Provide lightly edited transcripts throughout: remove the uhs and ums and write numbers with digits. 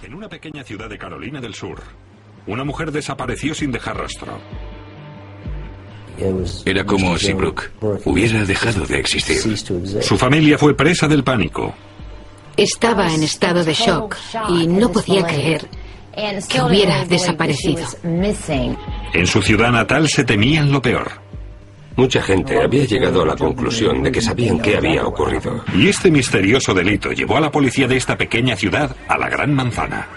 En una pequeña ciudad de Carolina del Sur, una mujer desapareció sin dejar rastro. Era como si Brooke hubiera dejado de existir. Su familia fue presa del pánico. Estaba en estado de shock y no podía creer que hubiera desaparecido. En su ciudad natal se temían lo peor. Mucha gente había llegado a la conclusión de que sabían qué había ocurrido. Y este misterioso delito llevó a la policía de esta pequeña ciudad a la Gran Manzana.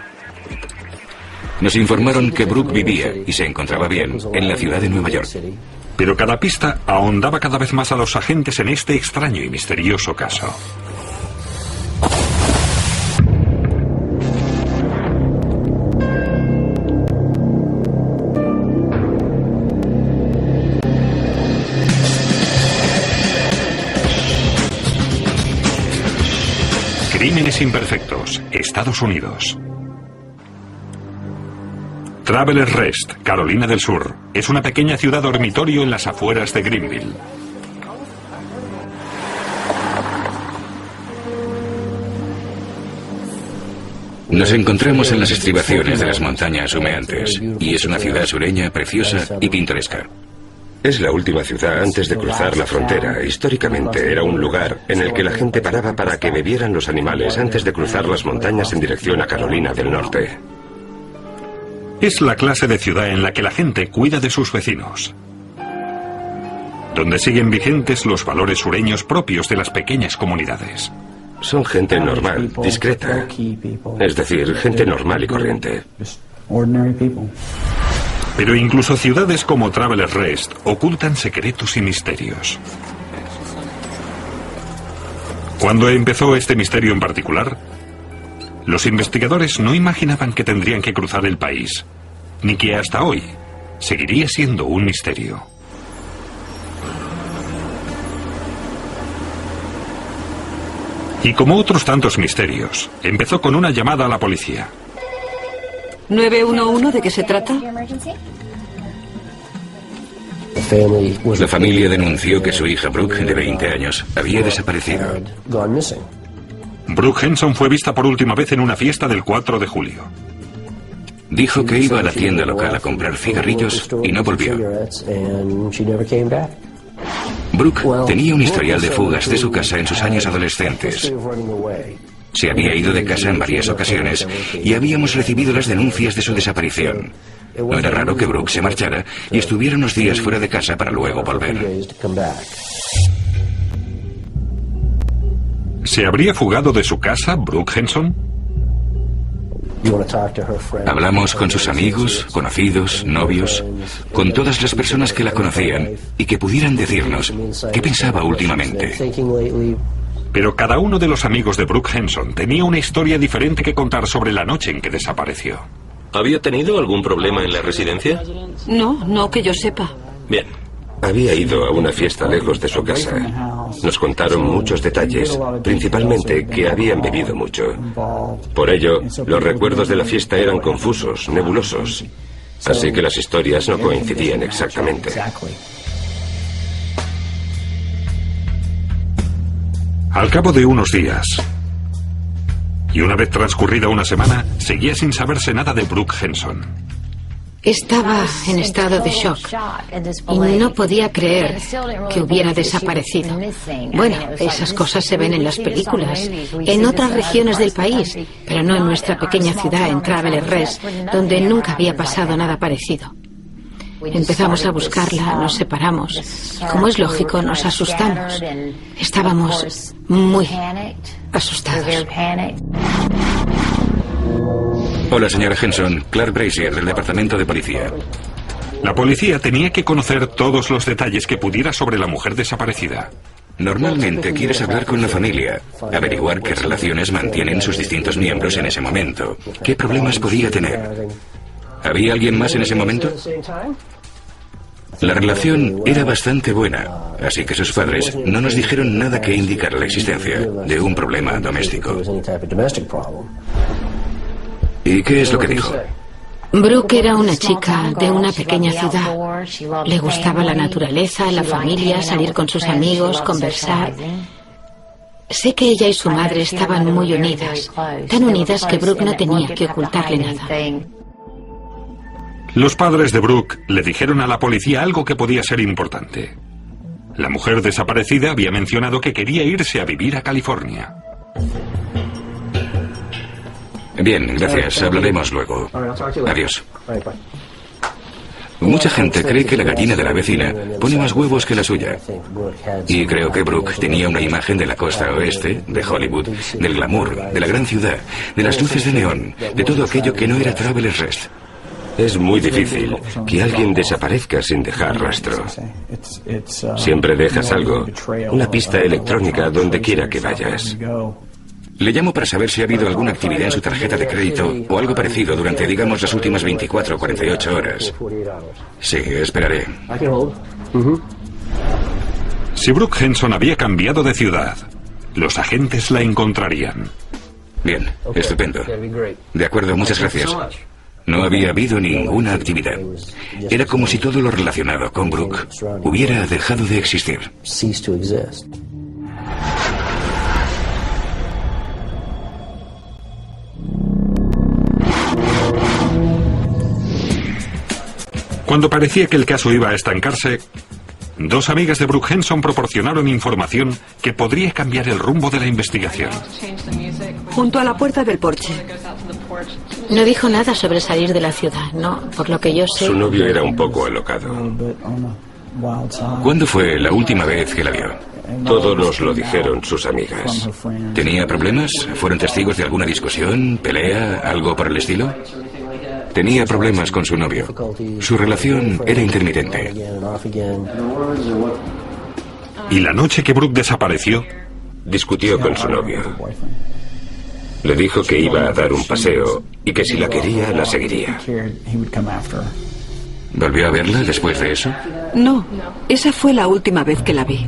Nos informaron que Brooke vivía y se encontraba bien en la ciudad de Nueva York. Pero cada pista ahondaba cada vez más a los agentes en este extraño y misterioso caso. Crímenes imperfectos, Estados Unidos. Travelers Rest, Carolina del Sur, es una pequeña ciudad dormitorio en las afueras de Greenville. Nos encontramos en las estribaciones de las montañas humeantes y es una ciudad sureña preciosa y pintoresca. Es la última ciudad antes de cruzar la frontera. Históricamente era un lugar en el que la gente paraba para que bebieran los animales antes de cruzar las montañas en dirección a Carolina del Norte. Es la clase de ciudad en la que la gente cuida de sus vecinos, donde siguen vigentes los valores sureños propios de las pequeñas comunidades. Son gente normal, discreta, es decir, gente normal y corriente. Pero incluso ciudades como Travelers Rest ocultan secretos y misterios. Cuando empezó este misterio en particular, los investigadores no imaginaban que tendrían que cruzar el país, ni que hasta hoy seguiría siendo un misterio. Y como otros tantos misterios, empezó con una llamada a la policía. ¿911 de qué se trata? La familia denunció que su hija Brooke, de 20 años, había desaparecido. Brooke Henson fue vista por última vez en una fiesta del 4 de julio. Dijo que iba a la tienda local a comprar cigarrillos y no volvió. Brooke tenía un historial de fugas de su casa en sus años adolescentes. Se había ido de casa en varias ocasiones y habíamos recibido las denuncias de su desaparición. No era raro que Brooke se marchara y estuviera unos días fuera de casa para luego volver. ¿Se habría fugado de su casa Brooke Henson? Hablamos con sus amigos, conocidos, novios, con todas las personas que la conocían y que pudieran decirnos qué pensaba últimamente. Pero cada uno de los amigos de Brooke Henson tenía una historia diferente que contar sobre la noche en que desapareció. ¿Había tenido algún problema en la residencia? No que yo sepa. Bien. Había ido a una fiesta lejos de su casa. Nos contaron muchos detalles, principalmente que habían bebido mucho. Por ello, los recuerdos de la fiesta eran confusos, nebulosos. Así que las historias no coincidían exactamente. Al cabo de unos días, y una vez transcurrida una semana, seguía sin saberse nada de Brooke Henson. Estaba en estado de shock y no podía creer que hubiera desaparecido. Bueno, esas cosas se ven en las películas, en otras regiones del país, pero no en nuestra pequeña ciudad, en Travelers Rest, donde nunca había pasado nada parecido. Empezamos a buscarla, nos separamos. Como es lógico, nos asustamos. Estábamos muy asustados. Hola, señora Henson. Clark Brazier, del Departamento de Policía. La policía tenía que conocer todos los detalles que pudiera sobre la mujer desaparecida. Normalmente quieres hablar con la familia, averiguar qué relaciones mantienen sus distintos miembros en ese momento, qué problemas podía tener. ¿Había alguien más en ese momento? La relación era bastante buena, así que sus padres no nos dijeron nada que indicara la existencia de un problema doméstico. ¿Y qué es lo que dijo? Brooke era una chica de una pequeña ciudad. Le gustaba la naturaleza, la familia, salir con sus amigos, conversar. Sé que ella y su madre estaban muy unidas, tan unidas que Brooke no tenía que ocultarle nada. Los padres de Brooke le dijeron a la policía algo que podía ser importante. La mujer desaparecida había mencionado que quería irse a vivir a California. Bien, gracias. Hablaremos luego. Adiós. Mucha gente cree que la gallina de la vecina pone más huevos que la suya. Y creo que Brooke tenía una imagen de la costa oeste, de Hollywood, del glamour, de la gran ciudad, de las luces de neón, de todo aquello que no era Travelers Rest. Es muy difícil que alguien desaparezca sin dejar rastro. Siempre dejas algo, una pista electrónica donde quiera que vayas. Le llamo para saber si ha habido alguna actividad en su tarjeta de crédito o algo parecido durante, digamos, las últimas 24 o 48 horas. Sí, esperaré. Si Brooke Henson había cambiado de ciudad, los agentes la encontrarían. Bien, estupendo. De acuerdo, muchas gracias. No había habido ninguna actividad. Era como si todo lo relacionado con Brooke hubiera dejado de existir. Cuando parecía que el caso iba a estancarse, dos amigas de Brooke Henson proporcionaron información que podría cambiar el rumbo de la investigación. Junto a la puerta del porche. No dijo nada sobre salir de la ciudad, no, por lo que yo sé. Su novio era un poco alocado. ¿Cuándo fue la última vez que la vio? Todos nos lo dijeron sus amigas. ¿Tenía problemas? ¿Fueron testigos de alguna discusión, pelea, algo por el estilo? Tenía problemas con su novio. Su relación era intermitente. Y la noche que Brooke desapareció, Discutió con su novio. Le dijo que iba a dar un paseo y que si la quería, la seguiría. ¿Volvió a verla después de eso? No, esa fue la última vez que la vi.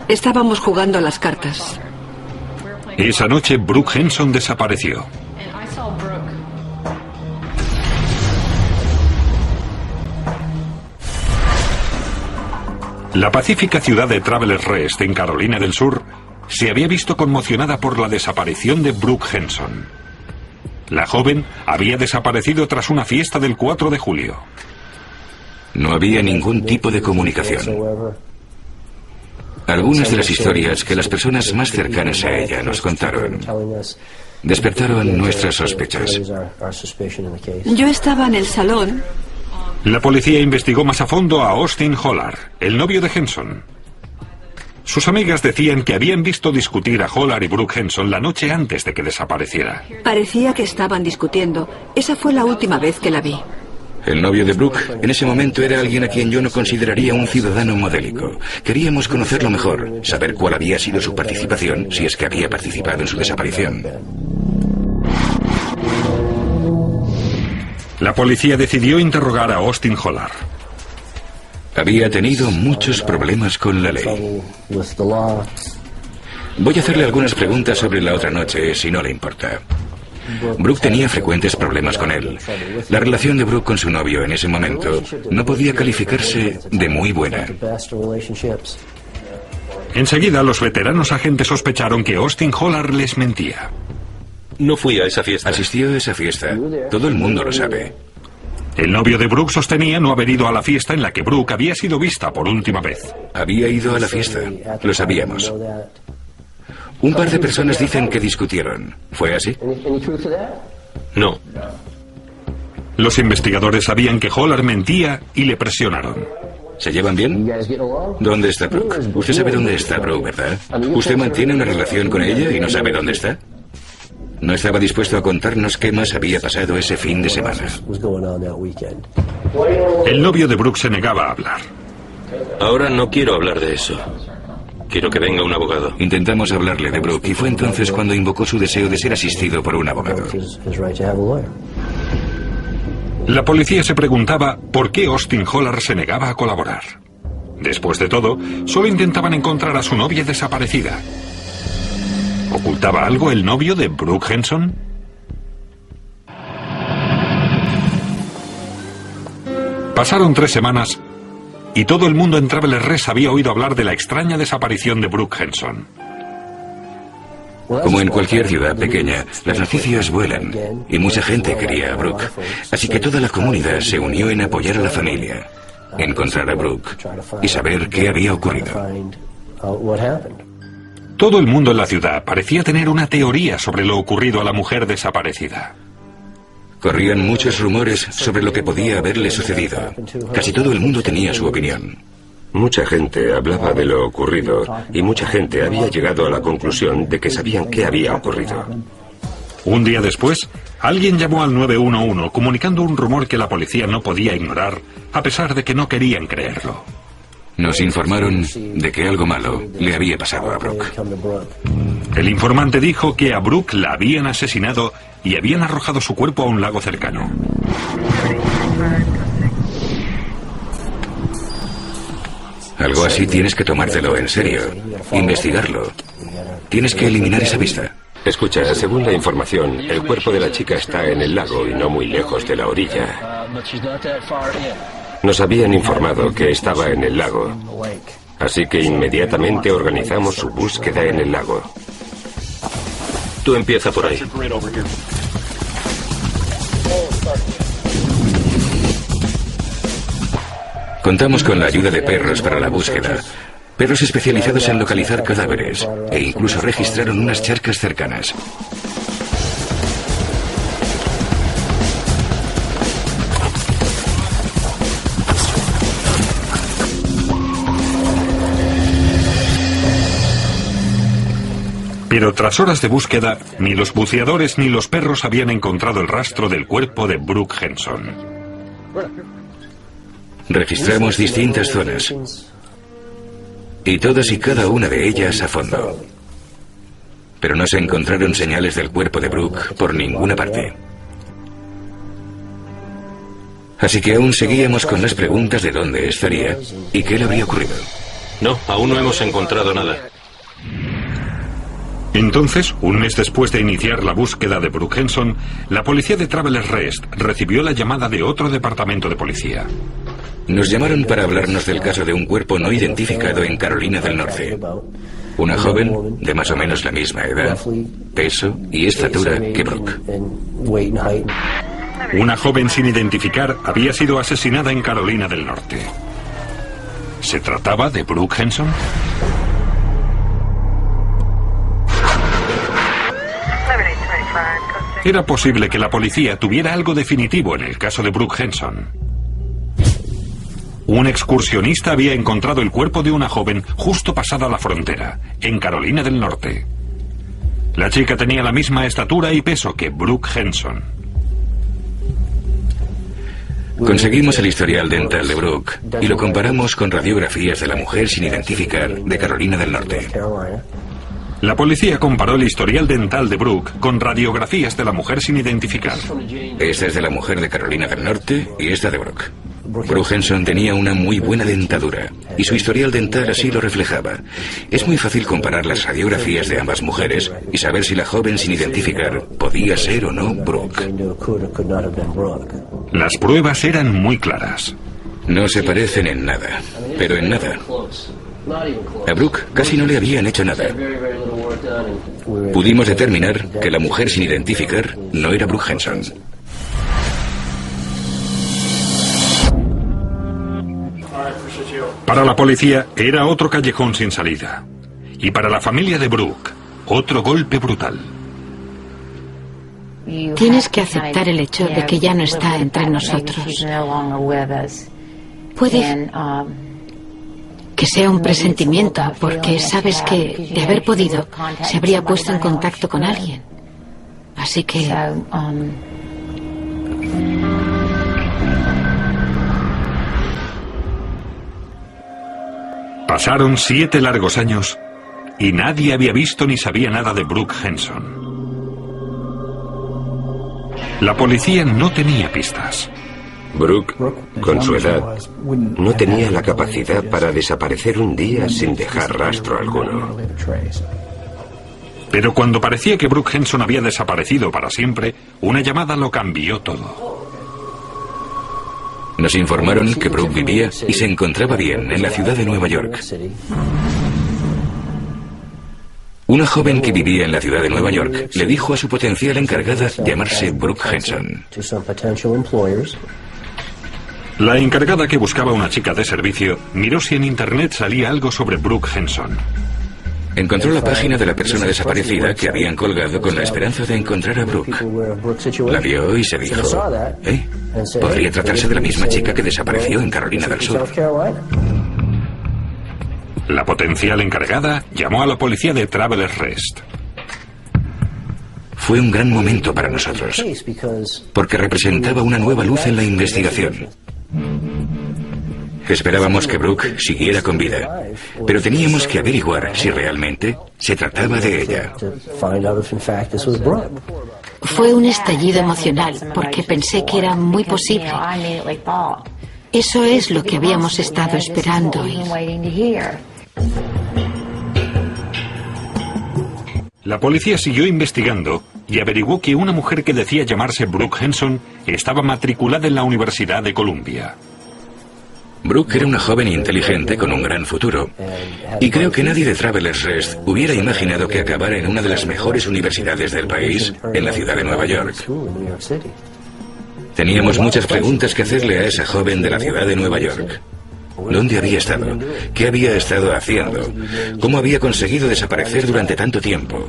Estábamos jugando a las cartas. esa noche Brooke Henson desapareció. La pacífica ciudad de Travelers Rest, en Carolina del Sur, se había visto conmocionada por la desaparición de Brooke Henson. La joven había desaparecido tras una fiesta del 4 de julio. No había ningún tipo de comunicación. Algunas de las historias que las personas más cercanas a ella nos contaron despertaron nuestras sospechas. Yo estaba en el salón. La policía investigó más a fondo a Austin Hollard, el novio de Henson. Sus amigas decían que habían visto discutir a Hollard y Brooke Henson la noche antes de que desapareciera. Parecía que estaban discutiendo. Esa fue la última vez que la vi. El novio de Brooke en ese momento era alguien a quien yo no consideraría un ciudadano modélico. Queríamos conocerlo mejor, saber cuál había sido su participación, si es que había participado en su desaparición. La policía decidió interrogar a Austin Hollard. Había tenido muchos problemas con la ley. Voy a hacerle algunas preguntas sobre la otra noche, si no le importa. Brooke tenía frecuentes problemas con él. La relación de Brooke con su novio en ese momento no podía calificarse de muy buena. Enseguida, los veteranos agentes sospecharon que Austin Hollard les mentía. No fui a esa fiesta. Asistió a esa fiesta. Todo el mundo lo sabe. El novio de Brooke sostenía no haber ido a la fiesta en la que Brooke había sido vista por última vez. Había ido a la fiesta. Lo sabíamos. Un par de personas dicen que discutieron. ¿Fue así? No. Los investigadores sabían que Hollard mentía y le presionaron. ¿Se llevan bien? ¿Dónde está Brooke? Usted sabe dónde está Brooke, ¿verdad? ¿Usted mantiene una relación con ella y no sabe dónde está? No estaba dispuesto a contarnos qué más había pasado ese fin de semana. El novio de Brooke se negaba a hablar. Ahora no quiero hablar de eso. Quiero que venga un abogado. Intentamos hablarle de Brooke y fue entonces cuando invocó su deseo de ser asistido por un abogado. La policía se preguntaba por qué Austin Hollard se negaba a colaborar. Después de todo, solo intentaban encontrar a su novia desaparecida. ¿Ocultaba algo el novio de Brooke Henson? Pasaron 3 semanas y todo el mundo en Travelers Rest había oído hablar de la extraña desaparición de Brooke Henson. Como en cualquier ciudad pequeña, las noticias vuelan y mucha gente quería a Brooke. Así que toda la comunidad se unió en apoyar a la familia, encontrar a Brooke y saber qué había ocurrido. Todo el mundo en la ciudad parecía tener una teoría sobre lo ocurrido a la mujer desaparecida. Corrían muchos rumores sobre lo que podía haberle sucedido. Casi todo el mundo tenía su opinión. Mucha gente hablaba de lo ocurrido y mucha gente había llegado a la conclusión de que sabían qué había ocurrido. Un día después, alguien llamó al 911 comunicando un rumor que la policía no podía ignorar, a pesar de que no querían creerlo. Nos informaron de que algo malo le había pasado a Brooke. El informante dijo que a Brooke la habían asesinado y habían arrojado su cuerpo a un lago cercano. Algo así tienes que tomártelo en serio, investigarlo. Tienes que eliminar esa pista. Escucha, según la información, el cuerpo de la chica está en el lago y no muy lejos de la orilla. Nos habían informado que estaba en el lago, así que inmediatamente organizamos su búsqueda en el lago. Tú empieza por ahí. Contamos con la ayuda de perros para la búsqueda. Perros especializados en localizar cadáveres e incluso registraron unas charcas cercanas. Pero tras horas de búsqueda, ni los buceadores ni los perros habían encontrado el rastro del cuerpo de Brooke Henson. Registramos distintas zonas, y todas y cada una de ellas a fondo. Pero no se encontraron señales del cuerpo de Brooke por ninguna parte. Así que aún seguíamos con las preguntas de dónde estaría y qué le habría ocurrido. No, aún no hemos encontrado nada. Entonces, un mes después de iniciar la búsqueda de Brooke Henson, la policía de Travelers Rest recibió la llamada de otro departamento de policía. Nos llamaron para hablarnos del caso de un cuerpo no identificado en Carolina del Norte. Una joven de más o menos la misma edad, peso y estatura que Brooke. Una joven sin identificar había sido asesinada en Carolina del Norte. ¿Se trataba de Brooke Henson? Era posible que la policía tuviera algo definitivo en el caso de Brooke Henson. Un excursionista había encontrado el cuerpo de una joven justo pasada la frontera, en Carolina del Norte. La chica tenía la misma estatura y peso que Brooke Henson. Conseguimos el historial dental de Brooke y lo comparamos con radiografías de la mujer sin identificar de Carolina del Norte. La policía comparó el historial dental de Brooke con radiografías de la mujer sin identificar. Esta es de la mujer de Carolina del Norte y esta de Brooke. Brooke Henson tenía una muy buena dentadura y su historial dental así lo reflejaba. Es muy fácil comparar las radiografías de ambas mujeres y saber si la joven sin identificar podía ser o no Brooke. Las pruebas eran muy claras. No se parecen en nada, pero en nada. A Brooke casi no le habían hecho nada. Pudimos determinar que la mujer sin identificar no era Brooke Henson. Para la policía era otro callejón sin salida. Y para la familia de Brooke, otro golpe brutal. Tienes que aceptar el hecho de que ya no está entre nosotros. Puede que sea un presentimiento, porque sabes que, de haber podido, se habría puesto en contacto con alguien. Así que... Pasaron 7 largos años y nadie había visto ni sabía nada de Brooke Henson. La policía no tenía pistas. Brooke, con su edad, no tenía la capacidad para desaparecer un día sin dejar rastro alguno. Pero cuando parecía que Brooke Henson había desaparecido para siempre, una llamada lo cambió todo. Nos informaron que Brooke vivía y se encontraba bien en la ciudad de Nueva York. Una joven que vivía en la ciudad de Nueva York le dijo a su potencial encargada llamarse Brooke Henson. La encargada, que buscaba una chica de servicio, miró si en internet salía algo sobre Brooke Henson. Encontró la página de la persona desaparecida que habían colgado con la esperanza de encontrar a Brooke. La vio y se dijo, podría tratarse de la misma chica que desapareció en Carolina del Sur. La potencial encargada llamó a la policía de Travelers Rest. Fue un gran momento para nosotros, porque representaba una nueva luz en la investigación. Esperábamos que Brooke siguiera con vida, pero teníamos que averiguar si realmente se trataba de ella. Fue un estallido emocional, porque pensé que era muy posible. Eso es lo que habíamos estado esperando oír. La policía siguió investigando y averiguó que una mujer que decía llamarse Brooke Henson estaba matriculada en la Universidad de Columbia. Brooke era una joven inteligente con un gran futuro, y creo que nadie de Travelers Rest hubiera imaginado que acabara en una de las mejores universidades del país, en la ciudad de Nueva York. Teníamos muchas preguntas que hacerle a esa joven de la ciudad de Nueva York. ¿Dónde había estado? ¿Qué había estado haciendo? ¿Cómo había conseguido desaparecer durante tanto tiempo?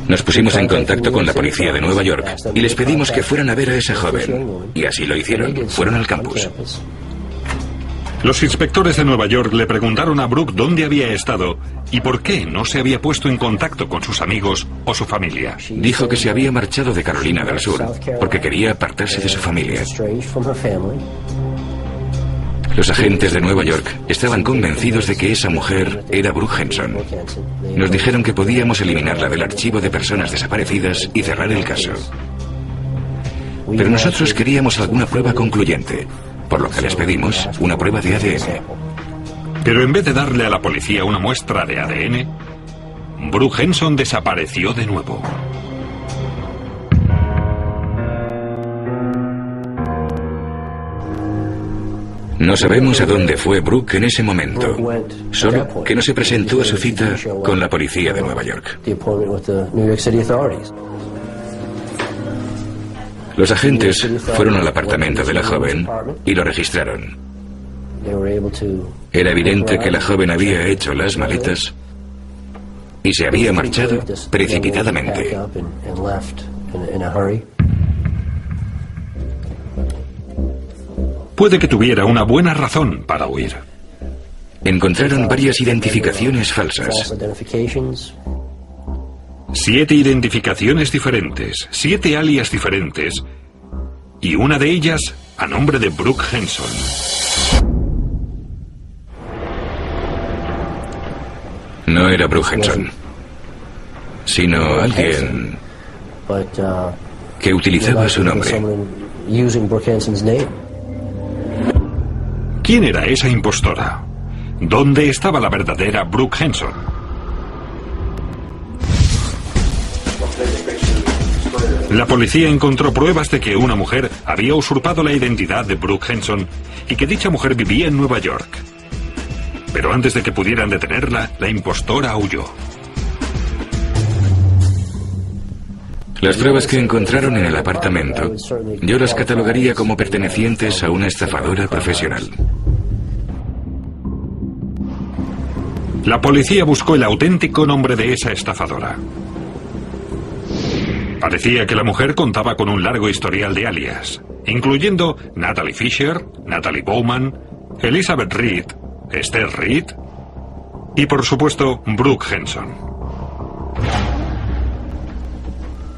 Nos pusimos en contacto con la policía de Nueva York y les pedimos que fueran a ver a esa joven. Y así lo hicieron. Fueron al campus. Los inspectores de Nueva York le preguntaron a Brooke dónde había estado y por qué no se había puesto en contacto con sus amigos o su familia. Dijo que se había marchado de Carolina del Sur porque quería apartarse de su familia. Los agentes de Nueva York estaban convencidos de que esa mujer era Brooke Henson. Nos dijeron que podíamos eliminarla del archivo de personas desaparecidas y cerrar el caso. Pero nosotros queríamos alguna prueba concluyente, por lo que les pedimos una prueba de ADN. Pero en vez de darle a la policía una muestra de ADN, Brooke Henson desapareció de nuevo. No sabemos a dónde fue Brooke en ese momento, solo que no se presentó a su cita con la policía de Nueva York. Los agentes fueron al apartamento de la joven y lo registraron. Era evidente que la joven había hecho las maletas y se había marchado precipitadamente. Puede que tuviera una buena razón para huir. Encontraron varias identificaciones falsas. 7 identificaciones diferentes, 7 alias diferentes, y una de ellas a nombre de Brooke Henson. No era Brooke Henson, sino alguien que utilizaba su nombre. ¿Quién era esa impostora? ¿Dónde estaba la verdadera Brooke Henson? La policía encontró pruebas de que una mujer había usurpado la identidad de Brooke Henson y que dicha mujer vivía en Nueva York. Pero antes de que pudieran detenerla, la impostora huyó. Las pruebas que encontraron en el apartamento, yo las catalogaría como pertenecientes a una estafadora profesional. La policía buscó el auténtico nombre de esa estafadora. Parecía que la mujer contaba con un largo historial de alias, incluyendo Natalie Fisher, Natalie Bowman, Elizabeth Reed, Esther Reed y, por supuesto, Brooke Henson.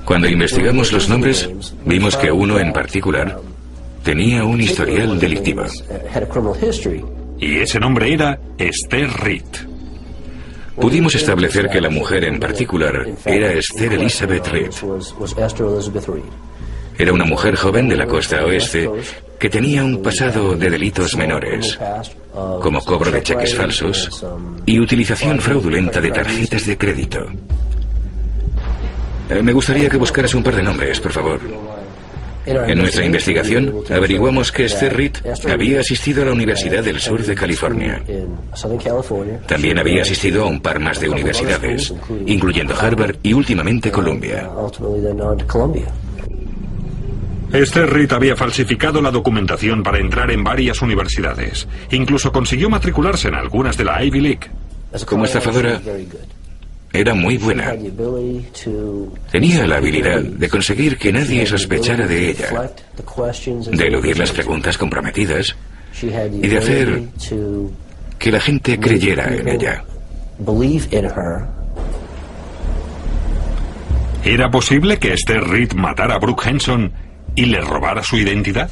Cuando investigamos los nombres, vimos que uno en particular tenía un historial delictivo. Y ese nombre era Esther Reed. Pudimos establecer que la mujer en particular era Esther Elizabeth Reed. Era una mujer joven de la costa oeste que tenía un pasado de delitos menores, como cobro de cheques falsos y utilización fraudulenta de tarjetas de crédito. Me gustaría que buscaras un par de nombres, por favor. En nuestra investigación averiguamos que Esther Reed había asistido a la Universidad del Sur de California. También había asistido a un par más de universidades, incluyendo Harvard y últimamente Columbia. Esther Reed había falsificado la documentación para entrar en varias universidades. Incluso consiguió matricularse en algunas de la Ivy League. Como estafadora, era muy buena. Tenía la habilidad de conseguir que nadie sospechara de ella, de eludir las preguntas comprometidas y de hacer que la gente creyera en ella. ¿Era posible que Esther Reed matara a Brooke Henson y le robara su identidad?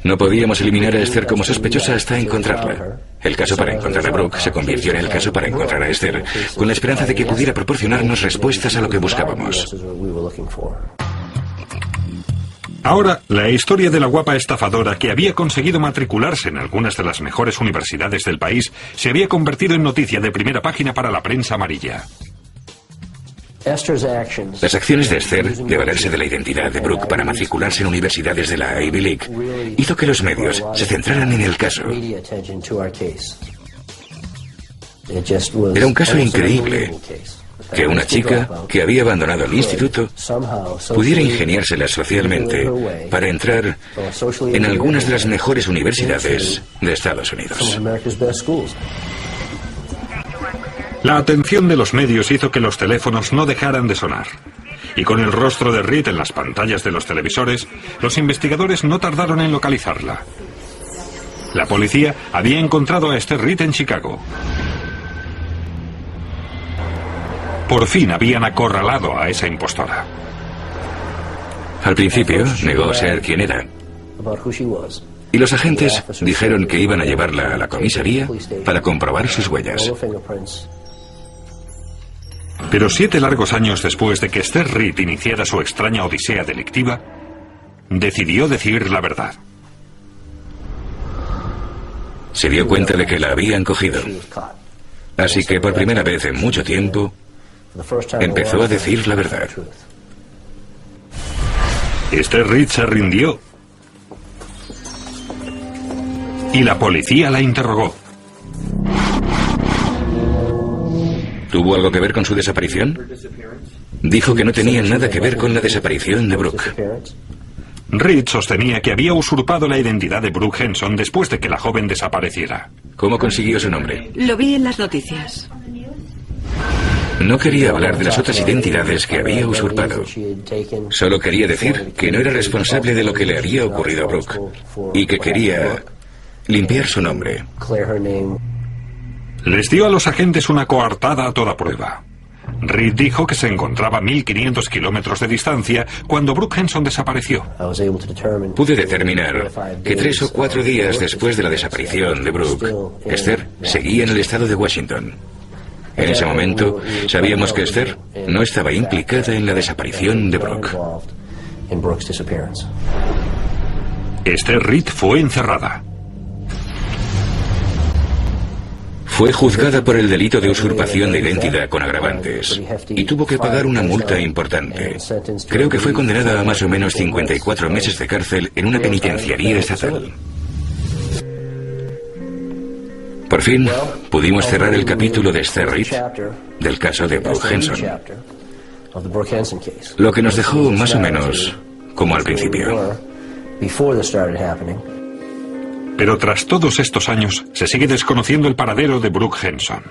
No podíamos eliminar a Esther como sospechosa hasta encontrarla. El caso para encontrar a Brooke se convirtió en el caso para encontrar a Esther, con la esperanza de que pudiera proporcionarnos respuestas a lo que buscábamos. Ahora, la historia de la guapa estafadora que había conseguido matricularse en algunas de las mejores universidades del país se había convertido en noticia de primera página para la prensa amarilla. Las acciones de Esther de valerse de la identidad de Brooke para matricularse en universidades de la Ivy League hizo que los medios se centraran en el caso. Era un caso increíble que una chica que había abandonado el instituto pudiera ingeniárselas socialmente para entrar en algunas de las mejores universidades de Estados Unidos. La atención de los medios hizo que los teléfonos no dejaran de sonar. Y con el rostro de Reed en las pantallas de los televisores, los investigadores no tardaron en localizarla. La policía había encontrado a Esther Reed en Chicago. Por fin habían acorralado a esa impostora. Al principio negó ser quien era. Y los agentes dijeron que iban a llevarla a la comisaría para comprobar sus huellas. Pero 7 largos años después de que Esther Reed iniciara su extraña odisea delictiva, decidió decir la verdad. Se dio cuenta de que la habían cogido. Así que por primera vez en mucho tiempo, empezó a decir la verdad. Esther Reed se rindió. Y la policía la interrogó. ¿Tuvo algo que ver con su desaparición? Dijo que no tenía nada que ver con la desaparición de Brooke. Reed sostenía que había usurpado la identidad de Brooke Henson después de que la joven desapareciera. ¿Cómo consiguió su nombre? Lo vi en las noticias. No quería hablar de las otras identidades que había usurpado. Solo quería decir que no era responsable de lo que le había ocurrido a Brooke y que quería limpiar su nombre. Les dio a los agentes una coartada a toda prueba. Reed dijo que se encontraba a 1.500 kilómetros de distancia cuando Brooke Henson desapareció. Pude determinar que 3 o 4 días después de la desaparición de Brooke, Esther seguía en el estado de Washington. En ese momento, sabíamos que Esther no estaba implicada en la desaparición de Brooke. Esther Reed fue encerrada. Fue juzgada por el delito de usurpación de identidad con agravantes y tuvo que pagar una multa importante. Creo que fue condenada a más o menos 54 meses de cárcel en una penitenciaría estatal. Por fin, pudimos cerrar el capítulo de Esther Reed del caso de Brooke Henson, lo que nos dejó más o menos como al principio. Pero tras todos estos años, se sigue desconociendo el paradero de Brooke Henson.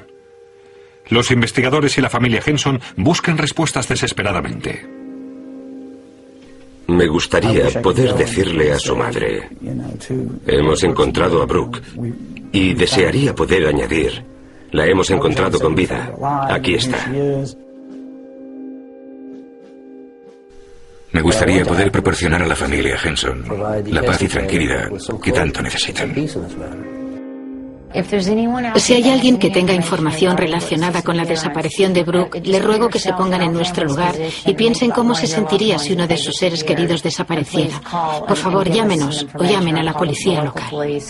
Los investigadores y la familia Henson buscan respuestas desesperadamente. Me gustaría poder decirle a su madre: hemos encontrado a Brooke, y desearía poder añadir: la hemos encontrado con vida. Aquí está. Me gustaría poder proporcionar a la familia Henson la paz y tranquilidad que tanto necesitan. Si hay alguien que tenga información relacionada con la desaparición de Brooke, le ruego que se pongan en nuestro lugar y piensen cómo se sentiría si uno de sus seres queridos desapareciera. Por favor, llámenos o llamen a la policía local.